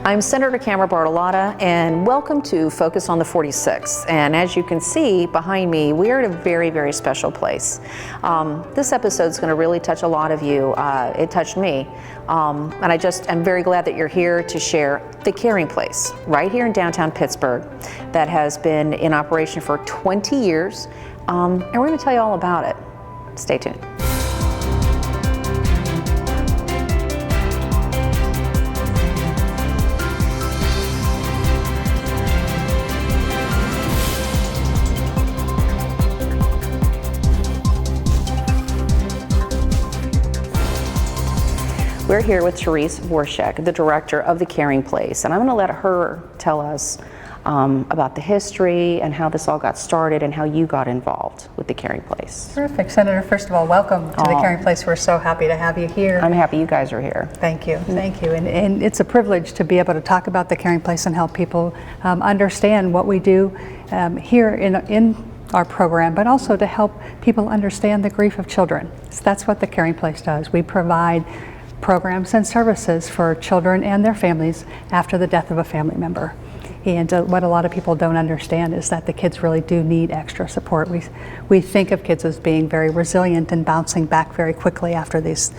I'm Senator Camera Bartolotta, and welcome to Focus on the 46. And as you can see behind me, we are at a very, very special place. This episode is going to really touch a lot of you. It touched me. And I'm very glad that you're here to share the Caring Place right here in downtown Pittsburgh that has been in operation for 20 years. And we're going to tell you all about it. Stay tuned. We're here with Therese Vorshek, the director of the Caring Place, and I'm going to let her tell us about the history and how this all got started and how you got involved with the Caring Place. Terrific. Senator, first of all, welcome to the Caring Place. We're so happy to have you here. I'm happy you guys are here. Thank you. Thank you. And it's a privilege to be able to talk about the Caring Place and help people understand what we do here in our program, but also to help people understand the grief of children. So that's what the Caring Place does. We provide programs and services for children and their families after the death of a family member. And what a lot of people don't understand is that the kids really do need extra support. We think of kids as being very resilient and bouncing back very quickly after these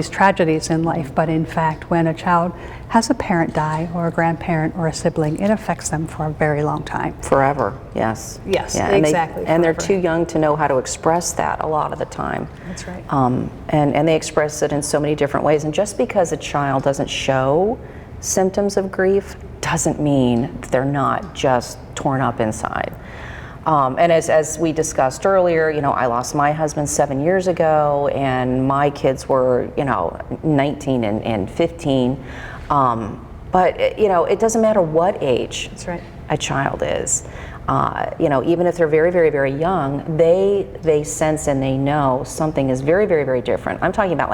tragedies in life, but in fact, when a child has a parent die or a grandparent or a sibling, it affects them for a very long time. Forever, yes. Yes, yeah, exactly. And they're too young to know how to express that a lot of the time. That's right. And they express it in so many different ways. And just because a child doesn't show symptoms of grief doesn't mean they're not just torn up inside. And as we discussed earlier, I lost my husband 7 years ago, and my kids were, 19 and 15. But it doesn't matter what age That's right. a child is. Even if they're very, very, very young, they sense and they know something is very, very, very different. I'm talking about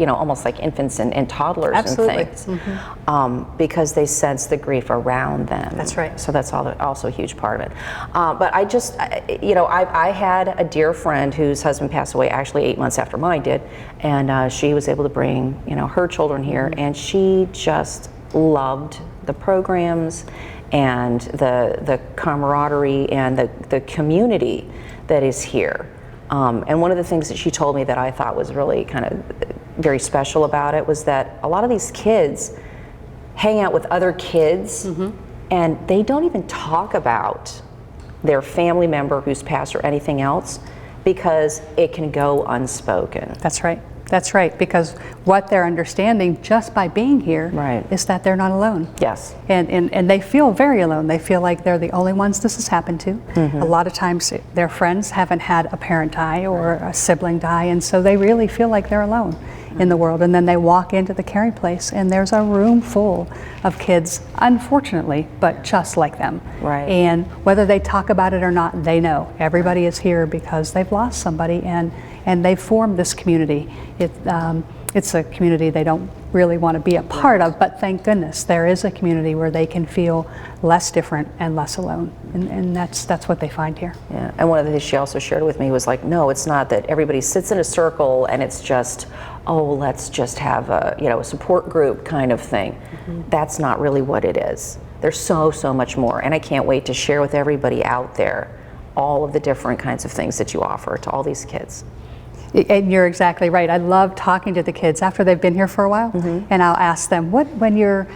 almost like infants and toddlers. Absolutely. And things. Mm-hmm. Because they sense the grief around them. That's right. So that's also a huge part of it. But I had a dear friend whose husband passed away actually 8 months after mine did, and she was able to bring, her children here, mm-hmm. and she just loved the programs and the camaraderie and the community that is here. And one of the things that she told me that I thought was really kind of very special about it was that a lot of these kids hang out with other kids, mm-hmm. and they don't even talk about their family member who's passed or anything else because it can go unspoken. That's right. That's right, because what they're understanding just by being here is that they're not alone. Yes. And they feel very alone. They feel like they're the only ones this has happened to. Mm-hmm. A lot of times their friends haven't had a parent die or a sibling die, and so they really feel like they're alone mm-hmm. in the world. And then they walk into the Caring Place, and there's a room full of kids, unfortunately, but just like them. Right. And whether they talk about it or not, they know. Everybody is here because they've lost somebody, and they've formed this community. It's a community they don't really want to be a part of, but thank goodness there is a community where they can feel less different and less alone, and that's what they find here. Yeah, and one of the things she also shared with me was like, no, it's not that everybody sits in a circle and it's just, let's just have a support group kind of thing. Mm-hmm. That's not really what it is. There's so much more, and I can't wait to share with everybody out there all of the different kinds of things that you offer to all these kids. And you're exactly right. I love talking to the kids after they've been here for a while, mm-hmm. and I'll ask them, when your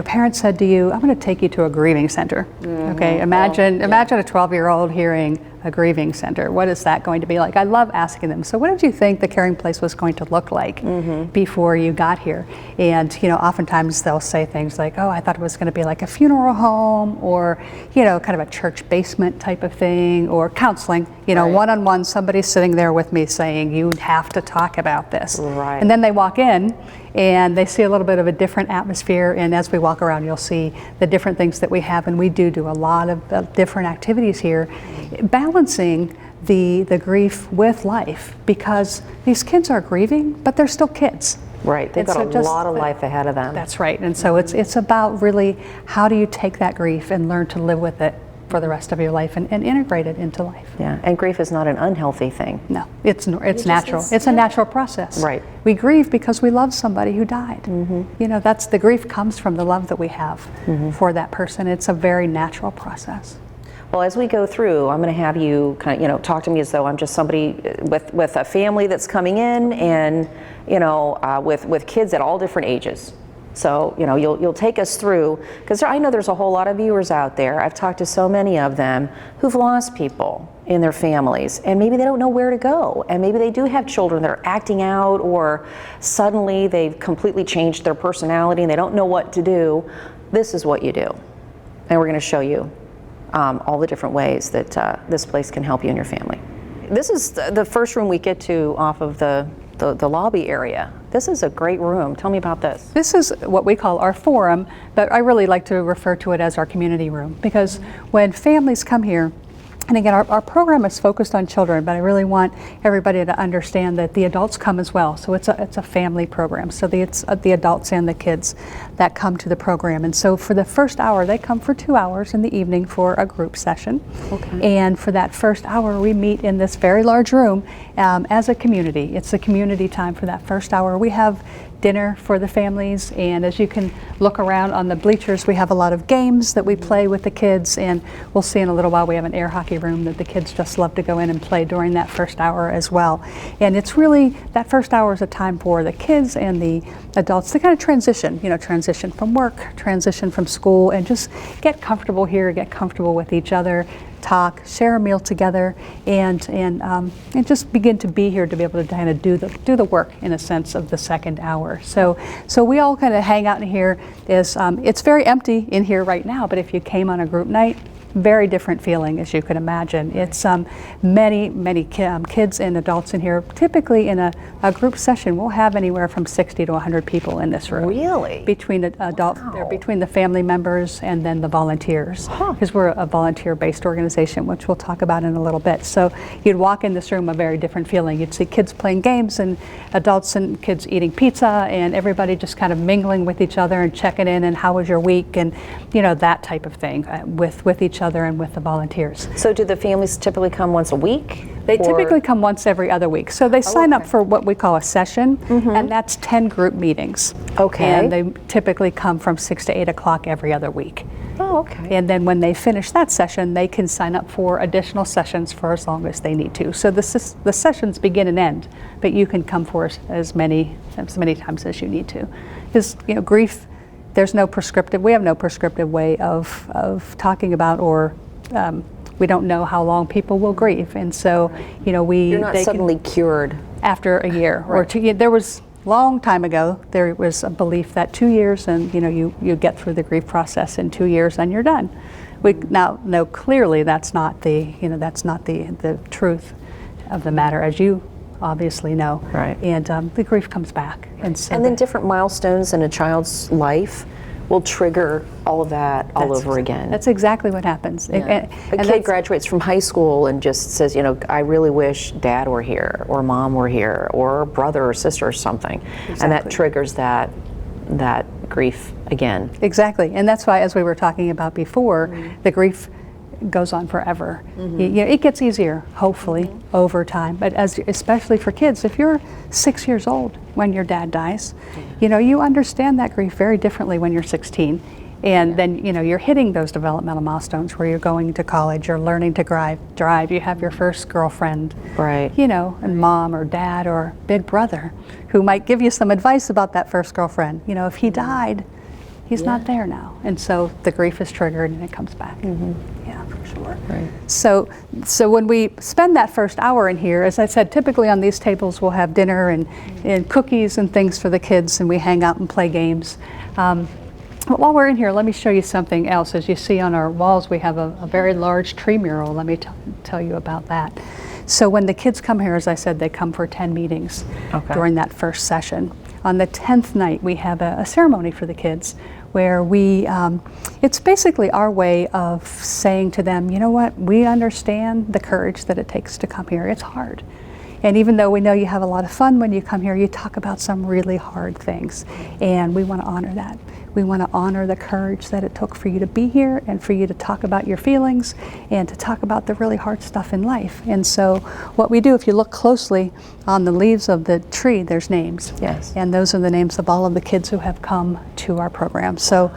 parents said to you, I'm going to take you to a grieving center. Mm-hmm. Okay, imagine a 12-year-old hearing a grieving center. What is that going to be like? I love asking them, so what did you think the Caring Place was going to look like mm-hmm. before you got here? And oftentimes they'll say things like, I thought it was going to be like a funeral home, or kind of a church basement type of thing, or counseling, one-on-one, somebody sitting there with me saying, you have to talk about this. Right. And then they walk in and they see a little bit of a different atmosphere, and as we walk around you'll see the different things that we have, and we do a lot of different activities here, balancing the grief with life, because these kids are grieving, but they're still kids. Right, they've got a lot of life ahead of them. That's right, and so it's about really how do you take that grief and learn to live with it for the rest of your life and integrate it into life. Yeah, and grief is not an unhealthy thing. No, it's natural. It's a natural process. Right. We grieve because we love somebody who died. You know, that's the grief comes from the love that we have for that person. It's a very natural process. Well, as we go through, I'm going to have you kind of, you know, talk to me as though I'm just somebody with a family that's coming in, and you know, with kids at all different ages. So, you know, you'll take us through, because I know there's a whole lot of viewers out there. I've talked to so many of them who've lost people in their families, and maybe they don't know where to go, and maybe they do have children that are acting out, or suddenly they've completely changed their personality and they don't know what to do. This is what you do, and we're going to show you all the different ways that this place can help you and your family. This is the first room we get to off of the lobby area. This is a great room. Tell me about this. This is what we call our forum, but I really like to refer to it as our community room, because when families come here, and again, our program is focused on children, but I really want everybody to understand that the adults come as well. So it's a family program. So it's the adults and the kids that come to the program. And so for the first hour, they come for 2 hours in the evening for a group session. Okay. And for that first hour, we meet in this very large room as a community. It's a community time for that first hour. We have dinner for the families, and as you can look around on the bleachers, we have a lot of games that we play with the kids, and we'll see in a little while we have an air hockey room that the kids just love to go in and play during that first hour as well. And it's really, that first hour is a time for the kids and the adults to kind of transition, you know, transition from work, transition from school, and just get comfortable here, get comfortable with each other, talk, share a meal together, and just begin to be here to be able to kind of do the work in a sense of the second hour. So we all kind of hang out in here. It's very empty in here right now, but if you came on a group night, very different feeling, as you could imagine. It's many kids and adults in here. Typically in a group session, we'll have anywhere from 60 to 100 people in this room. Really? Between between the family members and then the volunteers, because we're a volunteer-based organization, which we'll talk about in a little bit. So you'd walk in this room, a very different feeling. You'd see kids playing games and adults and kids eating pizza, and everybody just kind of mingling with each other and checking in, and how was your week, and you know, that type of thing with each other and with the volunteers. So do the families typically come once a week? They typically come once every other week. So they sign up for what we call a session, and that's 10 group meetings. Okay. And they typically come from 6 to 8 o'clock every other week. Oh, okay. And then when they finish that session, they can sign up for additional sessions for as long as they need to. So the sessions begin and end, but you can come for as many times as you need to. Because, you know, grief, we have no prescriptive way of talking about, or we don't know how long people will grieve, and so you know you're not suddenly cured after a year or 2 years. There was long time ago there was a belief that 2 years, and you know you get through the grief process in 2 years and you're done. We now know clearly that's not the truth of the matter, as you obviously know. Right. And the grief comes back, and so then different milestones in a child's life will trigger all of that all over again. That's exactly what happens. Yeah. A kid graduates from high school and just says, you know, I really wish dad were here, or mom were here, or brother or sister or something. Exactly. And that triggers that grief again. Exactly. And that's why, as we were talking about before, the grief goes on forever. You know, it gets easier, hopefully, over time. But especially for kids, if you're 6 years old when your dad dies, you know, you understand that grief very differently when you're 16. And then, you know, you're hitting those developmental milestones where you're going to college, you're learning to drive, you have your first girlfriend, right? You know, and mom or dad or big brother who might give you some advice about that first girlfriend. You know, if he died, he's not there now. And so the grief is triggered and it comes back. Yeah, for sure. Right. So when we spend that first hour in here, as I said, typically on these tables we'll have dinner and cookies and things for the kids, and we hang out and play games. But while we're in here, let me show you something else. As you see on our walls, we have a very large tree mural. Let me tell you about that. So when the kids come here, as I said, they come for 10 meetings during that first session. On the 10th night, we have a ceremony for the kids where it's basically our way of saying to them, you know what, we understand the courage that it takes to come here. It's hard. And even though we know you have a lot of fun when you come here, you talk about some really hard things, and we want to honor that. We want to honor the courage that it took for you to be here and for you to talk about your feelings and to talk about the really hard stuff in life. And so what we do, if you look closely on the leaves of the tree, there's names. Yes. And those are the names of all of the kids who have come to our program. So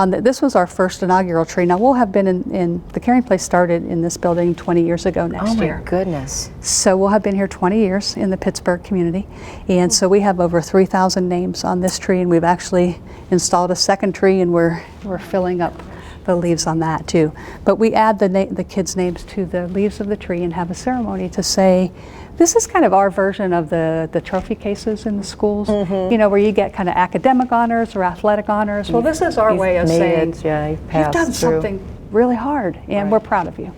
this was our first inaugural tree. Now we'll have been in the Caring Place started in this building 20 years ago next year. Oh my goodness. So we'll have been here 20 years in the Pittsburgh community. And so we have over 3,000 names on this tree, and we've actually installed a second tree, and we're filling up the leaves on that too. But we add the kids' names to the leaves of the tree and have a ceremony to say, this is kind of our version of the trophy cases in the schools, you know, where you get kind of academic honors or athletic honors. Well, this is our way of saying, you've done something really hard, and we're proud of you.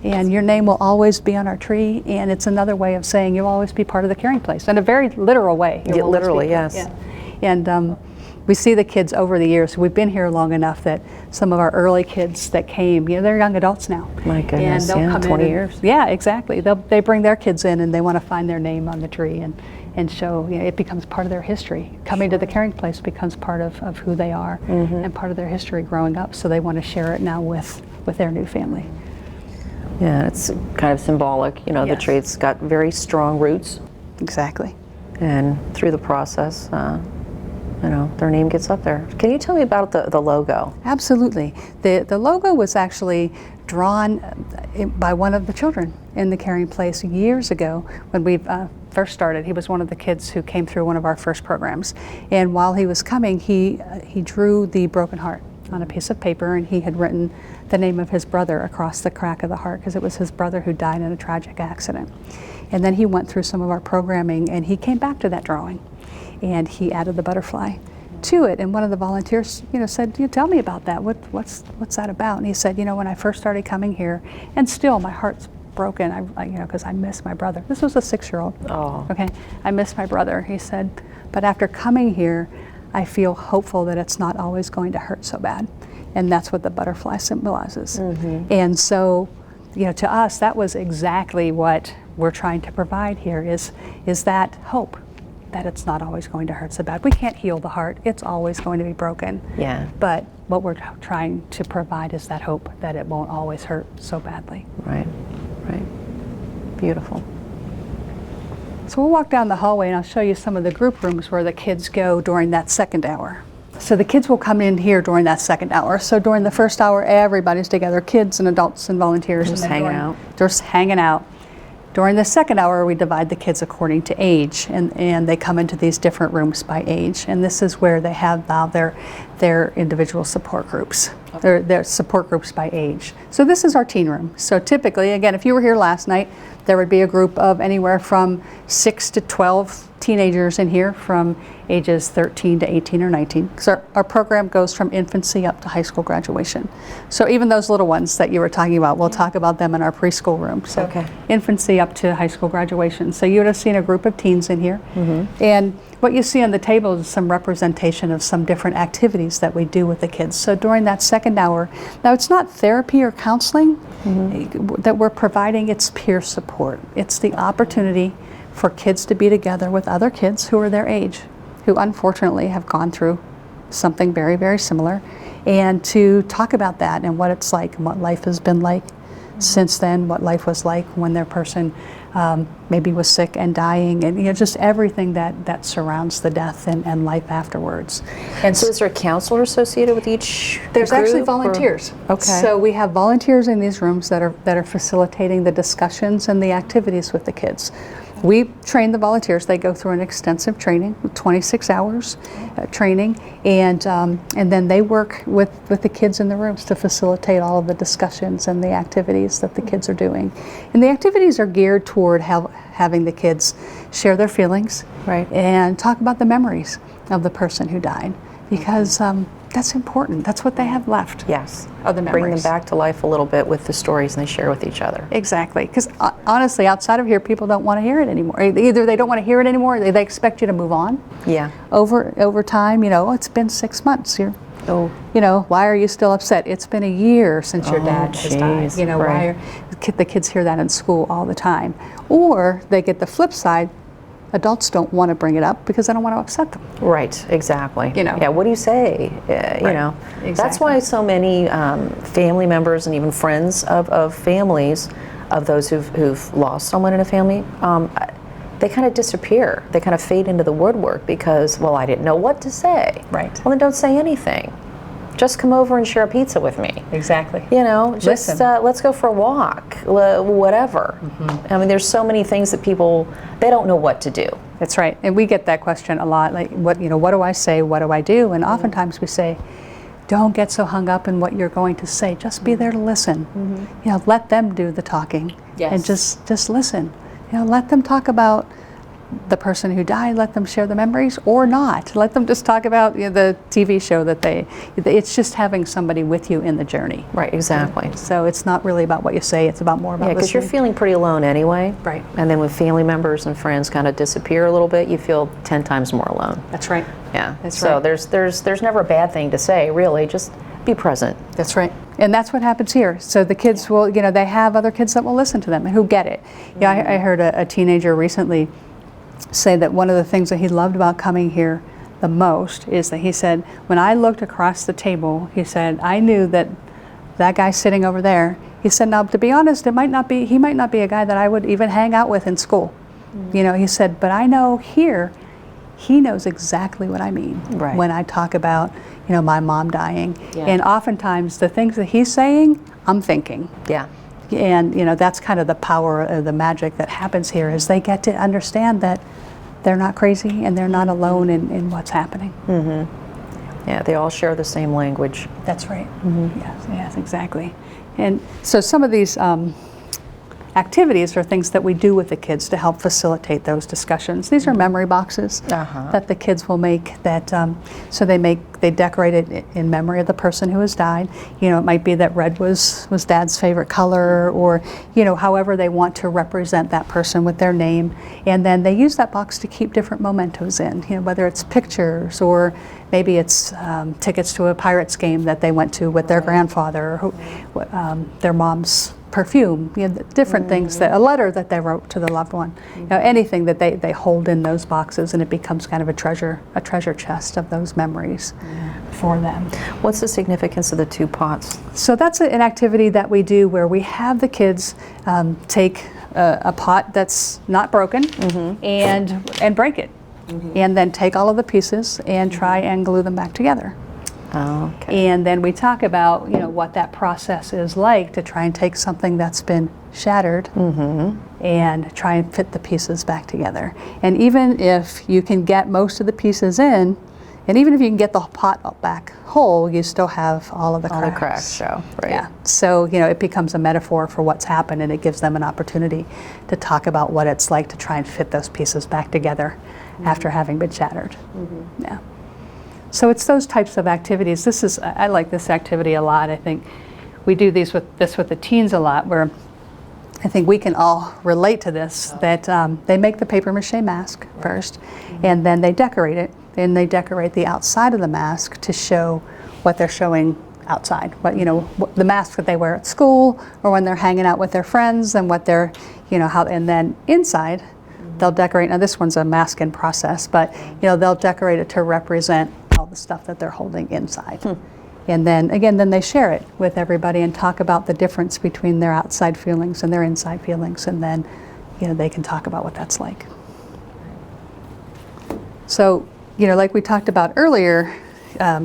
And your name will always be on our tree, and it's another way of saying you'll always be part of the Caring Place, in a very literal way. Literally, yes. Yeah. And we see the kids over the years. We've been here long enough that some of our early kids that came, you know, they're young adults now. My goodness, and they'll come 20 in years. Yeah, exactly. They bring their kids in, and they want to find their name on the tree and show, you know, it becomes part of their history. Coming to the Caring Place becomes part of who they are and part of their history growing up, so they want to share it now with their new family. Yeah, it's kind of symbolic, you know, the Yes. tree's got very strong roots, Exactly. and through the process, you know, their name gets up there. Can you tell me about the logo? Absolutely. The logo was actually drawn by one of the children in the Caring Place years ago when we first started. He was one of the kids who came through one of our first programs. And while he was coming, he drew the broken heart on a piece of paper, and he had written the name of his brother across the crack of the heart, because it was his brother who died in a tragic accident. And then he went through some of our programming, and he came back to that drawing, and he added the butterfly to it. And one of the volunteers, you know, said, tell me about that. What's that about? And he said, you know, when I first started coming here, and still my heart's broken, you know, because I miss my brother. This was a 6-year-old. Oh. Okay, I miss my brother. He said, but after coming here, I feel hopeful that it's not always going to hurt so bad. And that's what the butterfly symbolizes. And so, you know, to us, that was exactly what we're trying to provide here, is that hope that it's not always going to hurt so bad. We can't heal the heart. It's always going to be broken. Yeah. But what we're trying to provide is that hope that it won't always hurt so badly. Right, right. Beautiful. So we'll walk down the hallway, and I'll show you some of the group rooms where the kids go during that second hour. So the kids will come in here during that second hour. So during the first hour, everybody's together, kids and adults and volunteers. Just and then hanging out. Just hanging out. During the second hour, we divide the kids according to age, and they come into these different rooms by age. And this is where they have now their individual support groups, their support groups by age. So this is our teen room. So typically, again, if you were here last night, there would be a group of anywhere from 6 to 12 teenagers in here from ages 13 to 18 or 19. So our program goes from infancy up to high school graduation. So even those little ones that you were talking about, we'll talk about them in our preschool room. So Okay. infancy up to high school graduation. So you would have seen a group of teens in here. And what you see on the table is some representation of some different activities that we do with the kids. So during that second hour, now it's not therapy or counseling that we're providing, it's peer support. It's the opportunity for kids to be together with other kids who are their age, who unfortunately have gone through something very, very similar, and to talk about that and what it's like and what life has been like since then, what life was like when their person maybe was sick and dying, and, you know, just everything that surrounds the death and life afterwards. And so is there a counselor associated with each There's group, actually or- volunteers. Okay. So we have volunteers in these rooms that are facilitating the discussions and the activities with the kids. We train the volunteers. They go through an extensive training, 26 hours training, and then they work with the kids in the rooms to facilitate all of the discussions and the activities that the kids are doing. And the activities are geared toward having the kids share their feelings, Right. and talk about the memories of the person who died, because that's important. That's what they have left. Yes. Are the Bring them memories. back to life a little bit with the stories and they share with each other. Exactly, because honestly, outside of here, people don't want to hear it anymore. Either they don't want to hear it anymore, or they expect you to move on. Yeah. Over time, you know, it's been 6 months. You Oh. know, why are you still upset? It's been a year since your Oh, dad has died. geez, You know, right. the kids hear that in school all the time. Or they get the flip side adults don't want to bring it up because they don't want to upset them. Right, exactly. You know. Yeah, what do you say? You know, that's exactly. why so many family members and even friends of families, of those who've lost someone in a family, they kind of disappear. They kind of fade into the woodwork because, well, I didn't know what to say. Right. Well, then don't say anything. Just come over and share a pizza with me. Exactly. You know, just Listen. let's go for a walk, whatever. I mean, there's so many things that people, they don't know what to do. That's right. And we get that question a lot, like, what do I say? What do I do? And oftentimes we say, don't get so hung up in what you're going to say. Just be there to listen. You know, let them do the talking. Yes. And just listen. You know, let them talk about the person who died, let them share the memories or not. Let them just talk about, you know, the TV show that it's just having somebody with you in the journey. Right, exactly. So it's not really about what you say, it's about more about Yeah, because you're listening. feeling pretty alone anyway. Right. And then when family members and friends kind of disappear a little bit, you feel 10 times more alone. That's right. Yeah. That's so right. there's never a bad thing to say, really. Just be present. That's right. And that's what happens here. So the kids will, you know, they have other kids that will listen to them and who get it. Yeah, I heard a teenager recently say that one of the things that he loved about coming here the most is that he said, when I looked across the table, he said, I knew that that guy sitting over there, he said, now to be honest, he might not be a guy that I would even hang out with in school. You know, he said, but I know here, he knows exactly what I mean Right. when I talk about, you know, my mom dying. Yeah. And oftentimes the things that he's saying, I'm thinking. Yeah. And, you know, that's kind of the power of the magic that happens here is they get to understand that they're not crazy and they're not alone in what's happening. Yeah, they all share the same language. That's right. Yes, exactly. And so some of these activities are things that we do with the kids to help facilitate those discussions. These are memory boxes that the kids will make that, so they decorate it in memory of the person who has died. You know, it might be that red was Dad's favorite color, or, you know, however they want to represent that person with their name. And then they use that box to keep different mementos in, you know, whether it's pictures or maybe it's tickets to a Pirates game that they went to with their grandfather, or their mom's perfume, you know, different things, that a letter that they wrote to the loved one, you know, anything that they hold in those boxes, and it becomes kind of a treasure chest of those memories for them. What's the significance of the 2 pots? So that's an activity that we do where we have the kids take a pot that's not broken and break it, and then take all of the pieces and try and glue them back together. Oh, okay. And then we talk about, you know, what that process is like to try and take something that's been shattered and try and fit the pieces back together. And even if you can get most of the pieces in, and even if you can get the pot back whole, you still have all of the cracks. All the cracks show, right. Yeah. So, you know, it becomes a metaphor for what's happened, and it gives them an opportunity to talk about what it's like to try and fit those pieces back together after having been shattered. Yeah. So it's those types of activities. I like this activity a lot. I think we do this with the teens a lot, where I think we can all relate to this, that they make the paper mache mask first, and then they decorate it, and they decorate the outside of the mask to show what they're showing outside, what, you know, the mask that they wear at school or when they're hanging out with their friends, and what they're, you know, how, and then inside they'll decorate. Now this one's a mask in process, but, you know, they'll decorate it to represent all the stuff that they're holding inside. And then again, then they share it with everybody and talk about the difference between their outside feelings and their inside feelings, and then, you know, they can talk about what that's like. So, you know, like we talked about earlier,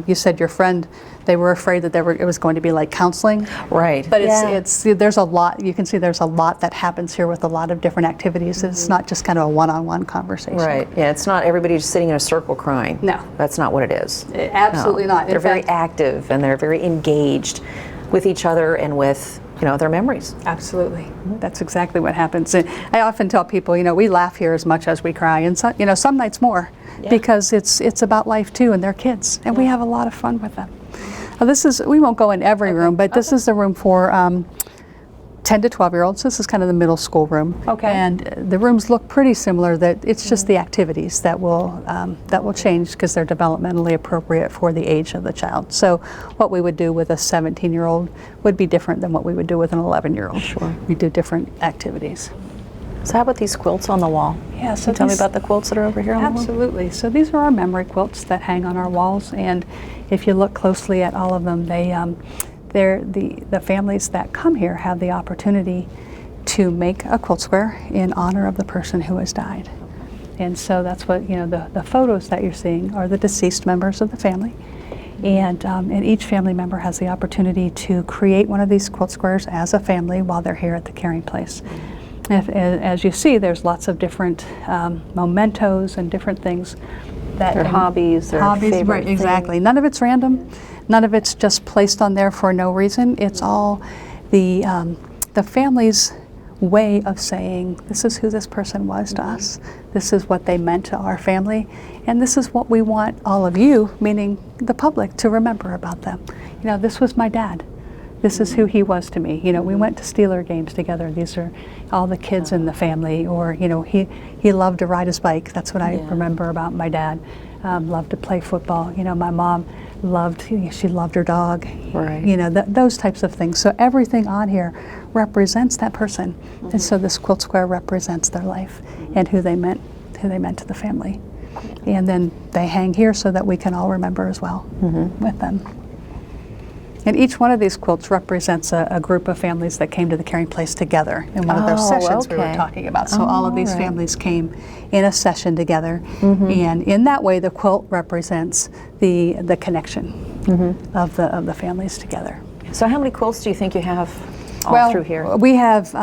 you said your friend, they were afraid that it was going to be like counseling. Right. But there's a lot, you can see there's a lot that happens here with a lot of different activities. It's not just kind of a one-on-one conversation. Right. Yeah, it's not everybody just sitting in a circle crying. No. That's not what it is. Absolutely not. They're very active, and they're very engaged with each other and with, you know, their memories. Absolutely. That's exactly what happens. And I often tell people, you know, we laugh here as much as we cry, and some, you know, some nights more, because it's about life too, and they're kids, and we have a lot of fun with them. Now we won't go in every room, but this is the room for 10 to 12-year-olds. This is kind of the middle school room. Okay. And the rooms look pretty similar. That it's just the activities that will change because they're developmentally appropriate for the age of the child. So what we would do with a 17-year-old would be different than what we would do with an 11-year-old. Sure. We do different activities. So how about these quilts on the wall? Yeah, so Can you tell me these- about the quilts that are over here on the wall? Absolutely. So these are our memory quilts that hang on our walls, and if you look closely at all of them, they're the families that come here have the opportunity to make a quilt square in honor of the person who has died. And so that's what, the photos that you're seeing are the deceased members of the family. And each family member has the opportunity to create one of these quilt squares as a family while they're here at the Caring Place. As you see, there's lots of different mementos and different things that Their hobbies, their favorite right, things. exactly. None of it's random. None of it's just placed on there for no reason. It's all the family's way of saying, this is who this person was to us. This is what they meant to our family. And this is what we want all of you, meaning the public, to remember about them. This was my dad. This is who he was to me. We went to Steeler games together. These are all the kids in the family. Or, he loved to ride his bike. That's what I remember about my dad. Loved to play football. My mom she loved her dog. Right. Those types of things. So everything on here represents that person. And so this quilt square represents their life and who they meant to the family. And then they hang here so that we can all remember as well with them. And each one of these quilts represents a group of families that came to the Caring Place together in one of those sessions we were talking about. So all of these families came in a session together, and in that way the quilt represents the connection of the families together. So how many quilts do you think you have all through here? We have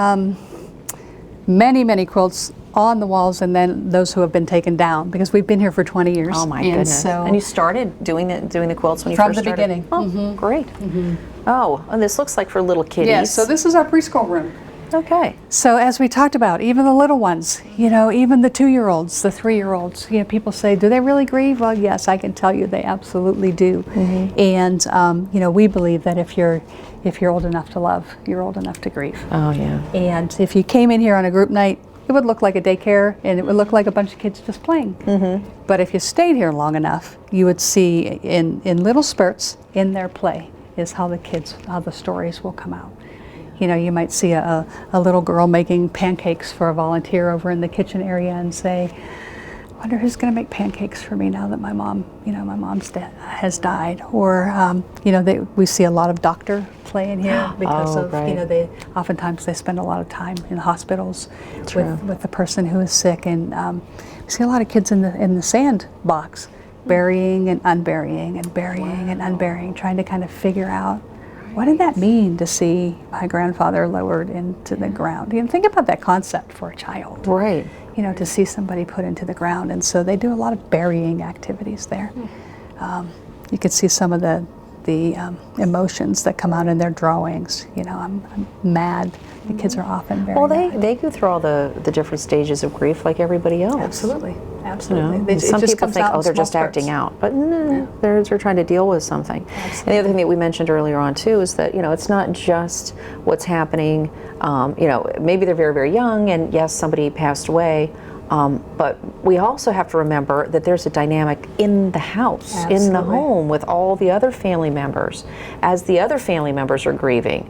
many, many quilts on the walls, and then those who have been taken down, because we've been here for 20 years. Oh my goodness! So And you started doing the quilts when you from first the started? beginning. Oh, great. Oh, and this looks like for little kiddies. Yeah, so this is our preschool room. Okay. So as we talked about, even the little ones, even the 2-year-olds, the 3-year-olds, people say, do they really grieve? Well, yes, I can tell you they absolutely do. And, we believe that if you're old enough to love, you're old enough to grieve. Oh yeah. And if you came in here on a group night, it would look like a daycare, and it would look like a bunch of kids just playing. But if you stayed here long enough, you would see in little spurts in their play is how the stories will come out. You might see a little girl making pancakes for a volunteer over in the kitchen area and say, I wonder who's going to make pancakes for me now that my mom, my mom's has died. Or, we see a lot of doctor play in here because oftentimes they spend a lot of time in hospitals with the person who is sick. And we see a lot of kids in the sandbox burying and unburying and burying and unburying, trying to kind of figure out, what did that mean to see my grandfather lowered into the ground? Think about that concept for a child. Right. To see somebody put into the ground. And so they do a lot of burying activities there. You can see some of the emotions that come out in their drawings. I'm mad. The kids are often very mad. They go through all the different stages of grief like everybody else. Absolutely. Some people think, they're just acting out, but no, they're trying to deal with something. And the other thing that we mentioned earlier on too is that it's not just what's happening. Maybe they're very, very young, and yes, somebody passed away. But we also have to remember that there's a dynamic in the house, in the home, with all the other family members. As the other family members are grieving,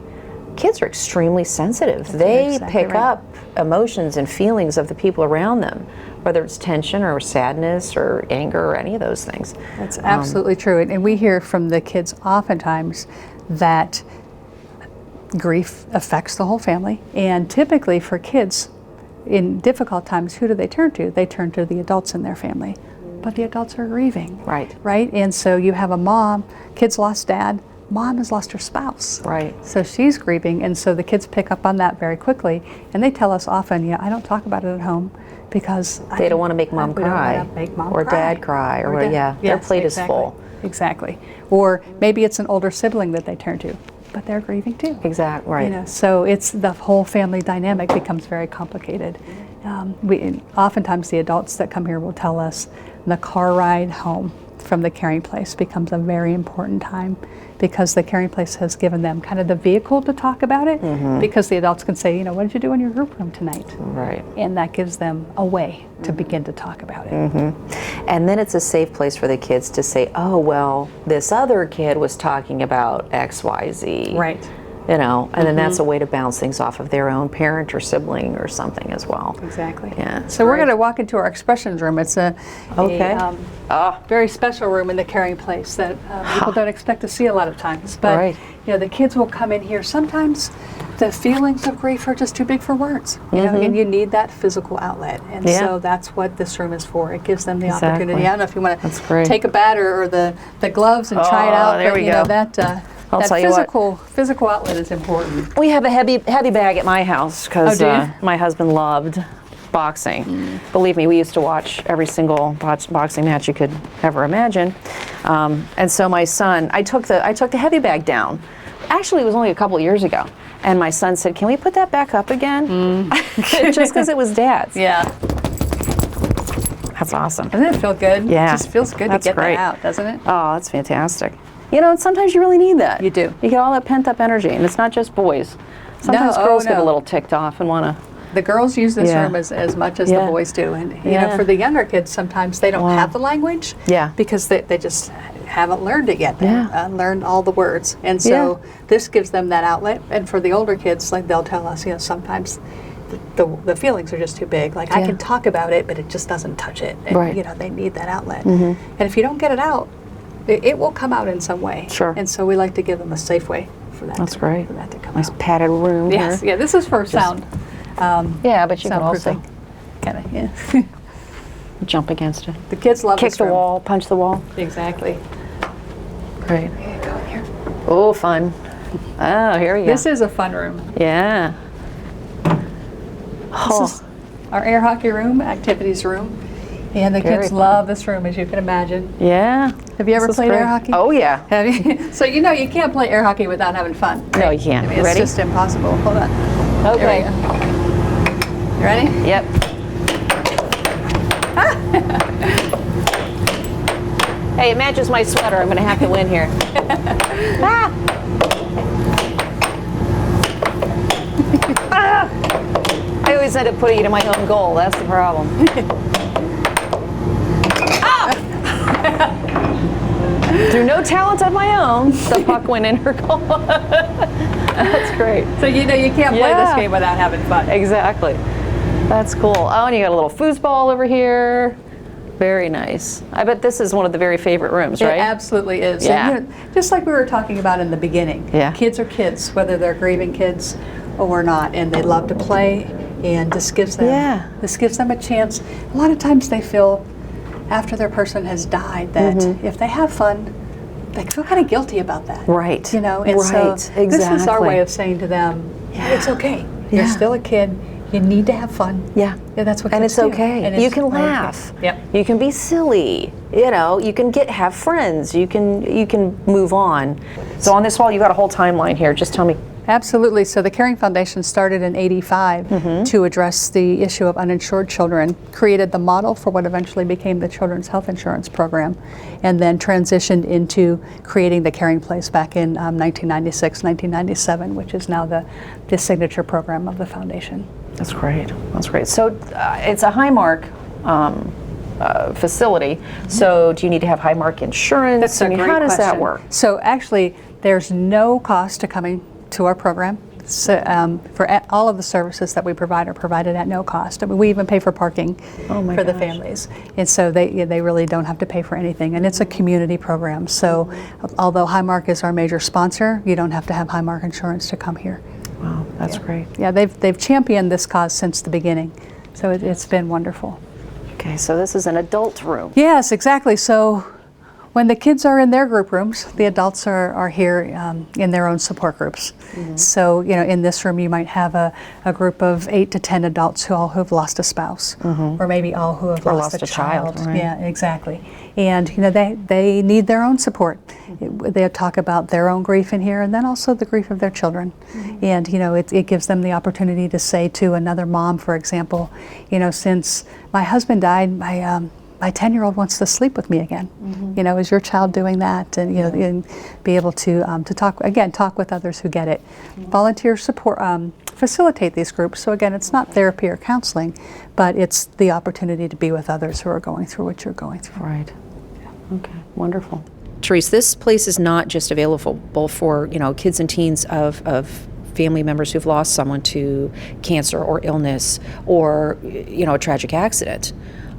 kids are extremely sensitive. They pick up emotions and feelings of the people around them, whether it's tension or sadness or anger or any of those things. That's absolutely true. And we hear from the kids oftentimes that grief affects the whole family. And typically for kids, in difficult times, who do they turn to? They turn to the adults in their family. But the adults are grieving. Right. And so you have a mom, kids lost dad, mom has lost her spouse. Right. So she's grieving, and so the kids pick up on that very quickly. And they tell us often, I don't talk about it at home because they don't want to make mom cry, or dad cry, or their plate is full. Exactly. Or maybe it's an older sibling that they turn to, but they're grieving too. Exactly, right. So it's the whole family dynamic becomes very complicated. Oftentimes the adults that come here will tell us the car ride home from the Caring Place becomes a very important time, because the Caring Place has given them kind of the vehicle to talk about it, because the adults can say, what did you do in your group room tonight? Right. And that gives them a way to begin to talk about it. And then it's a safe place for the kids to say, oh, well, this other kid was talking about X, Y, Z. Right. you know, and then that's a way to bounce things off of their own parent or sibling or something as well. Exactly. Yeah. So we're going to walk into our expressions room. It's a Ah. very special room in the caring place that people don't expect to see a lot of times. But Right. you know, the kids will come in here. Sometimes the feelings of grief are just too big for words, you know, and you need that physical outlet. And Yeah. so that's what this room is for. It gives them the Exactly. opportunity. I don't know if you want That's to great. take a batter or the gloves and try it out. there but we you know go. that I'll that tell you what. physical outlet is important. We have a heavy bag at my house because Oh, do you? my husband loved boxing. Believe me, we used to watch every single boxing match you could ever imagine. And so my son, I took the heavy bag down. Actually, it was only a couple of years ago. And my son said, "Can we put that back up again?" Just because it was Dad's. Yeah. That's awesome. Doesn't it feel good? Yeah. It just feels good That's to get great. that out, doesn't it? Oh, that's fantastic. You know, and sometimes you really need that. You do. You get all that pent up energy, and it's not just boys. Sometimes girls get a no. little ticked off and want to. The girls use this Yeah. room as much as Yeah. the boys do. And, you know, Yeah. for the younger kids, sometimes they don't Wow. have the language Yeah. because they just haven't learned it yet. They Yeah. haven't learned all the words. And so this gives them that outlet. And for the older kids, like they'll tell us, you know, sometimes the feelings are just too big. Like I Yeah. can talk about it, but it just doesn't touch it. And, Right. you know, they need that outlet. And if you don't get it out, it will come out in some way. Sure. And so we like to give them a safe way for that. That's great. For that to come Nice out. padded room Yes. here. Yeah. This is for sound. Yeah, but you can also Soundproofing. Kind of. Yeah. jump against it. The kids love Kick this the room. wall, punch the wall. Exactly. Great. Here you go here. Oh, fun. Oh, here we go. This is a fun room. Yeah. Oh, This is our air hockey room, activities room. And the Very kids fun. love this room, as you can imagine. yeah. Have you ever This is played air great. hockey? Oh, yeah. Have you? So you know you can't play air hockey without having fun. No, you can't. I mean, it's Ready? just impossible. Hold on. Okay. There we go. You ready? Yep. Hey, it matches my sweater. I'm going to have to win here. Ah! Ah! I always end up putting it in my own goal. That's the problem. Ah! Through no talent of my own, the puck went in her goal. That's great. So you know you can't play this Yeah. game without having fun. Exactly. That's cool. Oh, and you got a little foosball over here. Very nice. I bet this is one of the very favorite rooms, right? It absolutely is. Yeah. And, you know, just like we were talking about in the beginning. Yeah. Kids are kids, whether they're grieving kids or not, and they love to play. And this gives them a chance. A lot of times they feel after their person has died that if they have fun, they feel kind of guilty about that. Right. You know, and so Right. this is our Exactly. way of saying to them, it's okay. Yeah. You're still a kid. You need to have fun. Yeah. Yeah, that's what And kids it's do. okay. And You it's can okay. laugh. Yep. You can be silly. You know, you can have friends. You can move on. So on this wall, you got a whole timeline here. Just tell me. Absolutely. So the Caring Foundation started in '85 to address the issue of uninsured children, created the model for what eventually became the Children's Health Insurance Program, and then transitioned into creating the Caring Place back in 1996, 1997, which is now the signature program of the foundation. That's great. That's great. So it's a Highmark facility. So do you need to have Highmark insurance? That's a I mean, great how does that question. work? So actually, there's no cost to coming to our program. So, all of the services that we provide are provided at no cost. I mean, we even pay for parking Oh my for the gosh. families, and so they really don't have to pay for anything. And it's a community program. So, although Highmark is our major sponsor, you don't have to have Highmark insurance to come here. Wow, that's great. Yeah, they've championed this cause since the beginning, so it's been wonderful. Okay, so this is an adult room. Yes, exactly. So when the kids are in their group rooms, the adults are here in their own support groups. So, you know, in this room you might have a group of 8 to 10 adults who all have lost a spouse, or maybe all who have lost a child. right. Yeah, exactly. And, you know, they need their own support. They'll talk about their own grief in here, and then also the grief of their children. And, you know, it gives them the opportunity to say to another mom, for example, you know, since my husband died, my 10-year-old wants to sleep with me again. You know, is your child doing that? And, you know, and be able to talk with others who get it. Volunteer support, facilitate these groups. So again, it's not therapy or counseling, but it's the opportunity to be with others who are going through what you're going through. Right. Okay, wonderful. Therese, this place is not just available for, kids and teens of family members who've lost someone to cancer or illness or, a tragic accident.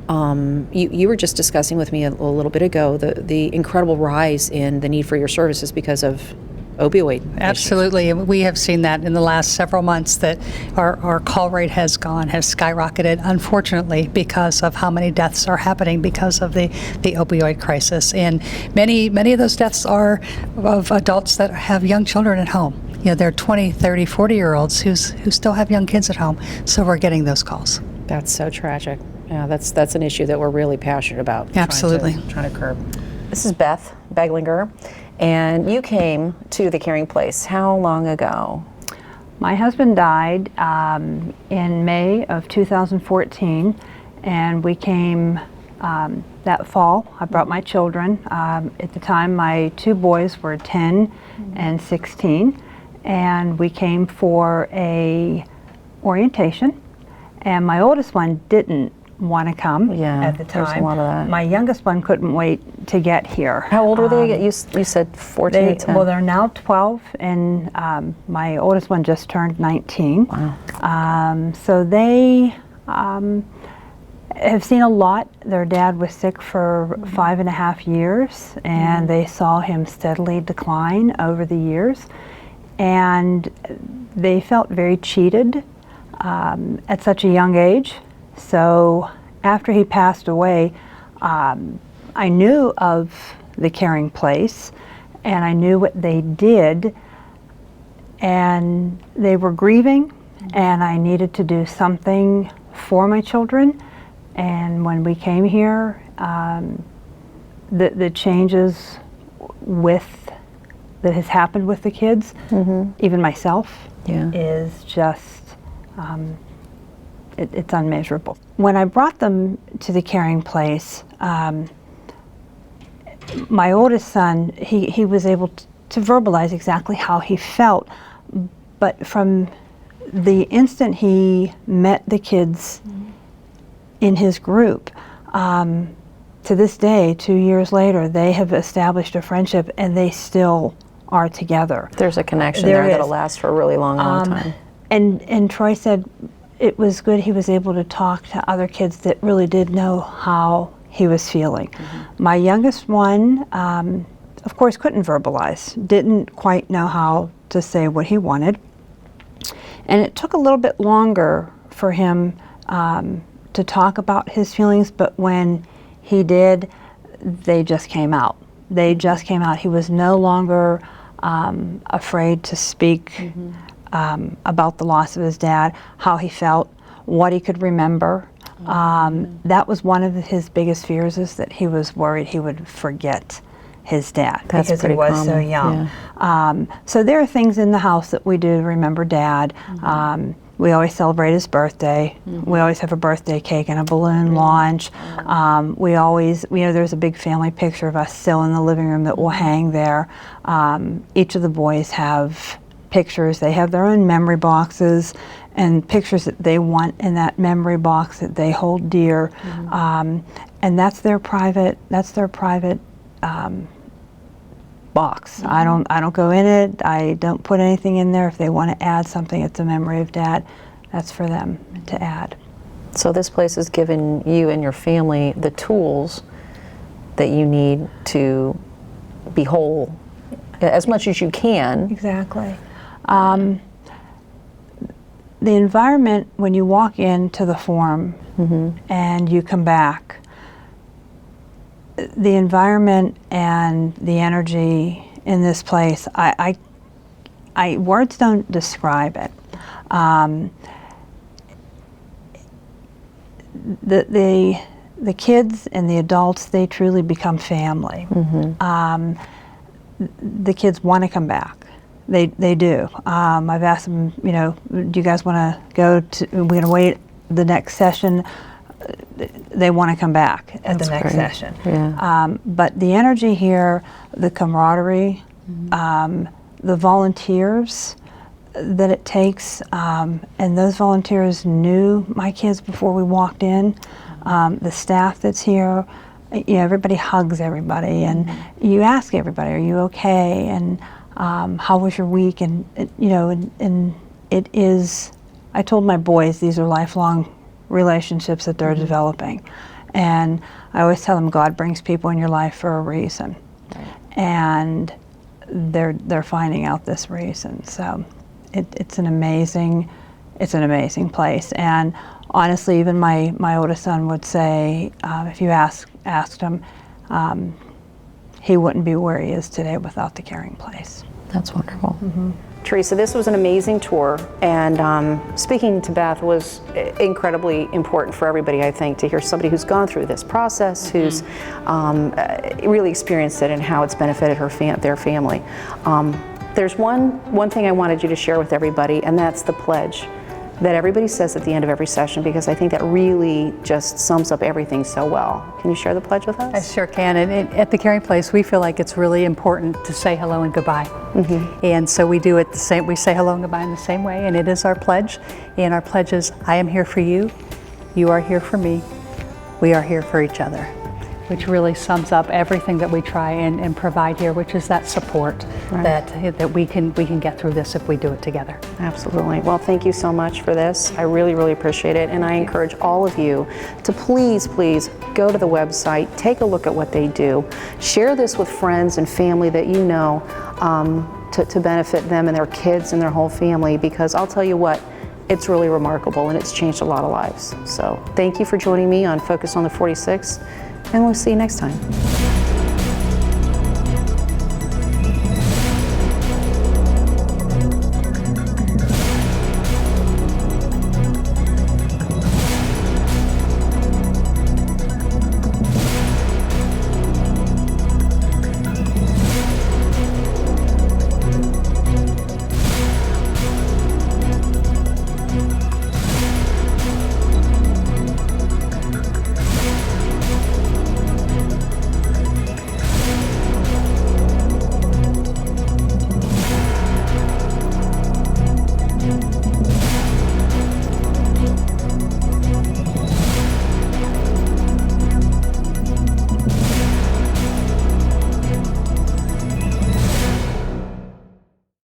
You were just discussing with me a little bit ago the incredible rise in the need for your services because of opioid Absolutely. Issues. We have seen that in the last several months, that our call rate has skyrocketed, unfortunately, because of how many deaths are happening because of the opioid crisis. And many of those deaths are of adults that have young children at home. They're 20, 30, 40-year-olds who still have young kids at home. So we're getting those calls. That's so tragic. Yeah, that's an issue that we're really passionate about. Absolutely. Trying to curb. This is Beth Beglinger. And you came to the Caring Place how long ago? My husband died in May of 2014, and we came that fall. I brought my children. At the time, my two boys were 10 and 16, and we came for a orientation, and my oldest one didn't want to come at the time. There's a lot of that. My youngest one couldn't wait to get here. How old were they? You said 14 and 10. Well, they're now 12, and my oldest one just turned 19. Wow. So they have seen a lot. Their dad was sick for 5.5 years, and they saw him steadily decline over the years. And they felt very cheated at such a young age. So after he passed away, I knew of the Caring Place, and I knew what they did, and they were grieving, and I needed to do something for my children. And when we came here, the changes that has happened with the kids, even myself, is just it's unmeasurable. When I brought them to the Caring Place, my oldest son, he was able to verbalize exactly how he felt, but from the instant he met the kids in his group, to this day, 2 years later, they have established a friendship, and they still are together. There's a connection there that'll last for a really long time. And Troy said it was good he was able to talk to other kids that really did know how he was feeling. My youngest one, of course, couldn't verbalize, didn't quite know how to say what he wanted. And it took a little bit longer for him to talk about his feelings, but when he did, they just came out. They just came out. He was no longer afraid to speak about the loss of his dad, how he felt, what he could remember. That was one of his biggest fears, is that he was worried he would forget his dad because he was so young. Yeah. So there are things in the house that we do to remember Dad. We always celebrate his birthday. We always have a birthday cake and a balloon launch. We always, there's a big family picture of us still in the living room that will hang there. Each of the boys have pictures. They have their own memory boxes and pictures that they want in that memory box that they hold dear. And that's their private box. I don't go in it. I don't put anything in there. If they want to add something, it's a memory of Dad. That's for them to add. So this place has given you and your family the tools that you need to be whole as much as you can. Exactly. The environment, when you walk into the forum and you come back, the environment and the energy in this place, I words don't describe it. The kids and the adults, they truly become family. The kids want to come back. They do. I've asked them, do you guys want to go to, we're going to wait the next session. They want to come back at the next session. Yeah. But the energy here, the camaraderie, the volunteers that it takes, and those volunteers knew my kids before we walked in, the staff that's here, you know, everybody hugs everybody, and you ask everybody, are you okay, and how was your week, and you know, and it is, I told my boys these are lifelong relationships that they're developing, and I always tell them God brings people in your life for a reason, and they're finding out this reason. So it's an amazing place. And honestly, even my oldest son would say, if you asked him, he wouldn't be where he is today without the Caring Place. That's wonderful. Teresa, this was an amazing tour, and speaking to Beth was incredibly important for everybody, I think, to hear somebody who's gone through this process, who's really experienced it and how it's benefited their family. There's one thing I wanted you to share with everybody, and that's the pledge that everybody says at the end of every session, because I think that really just sums up everything so well. Can you share the pledge with us? I sure can. And at the Caring Place, we feel like it's really important to say hello and goodbye. And so we do it the same. We say hello and goodbye in the same way, and it is our pledge. And our pledge is, I am here for you, you are here for me, we are here for each other, which really sums up everything that we try and provide here, which is that support that we can get through this if we do it together. Absolutely. Well, thank you so much for this. I really, really appreciate it. And I encourage all of you to please go to the website, take a look at what they do, share this with friends and family that you know to benefit them and their kids and their whole family, because I'll tell you what, it's really remarkable and it's changed a lot of lives. So thank you for joining me on Focus on the 46, and we'll see you next time.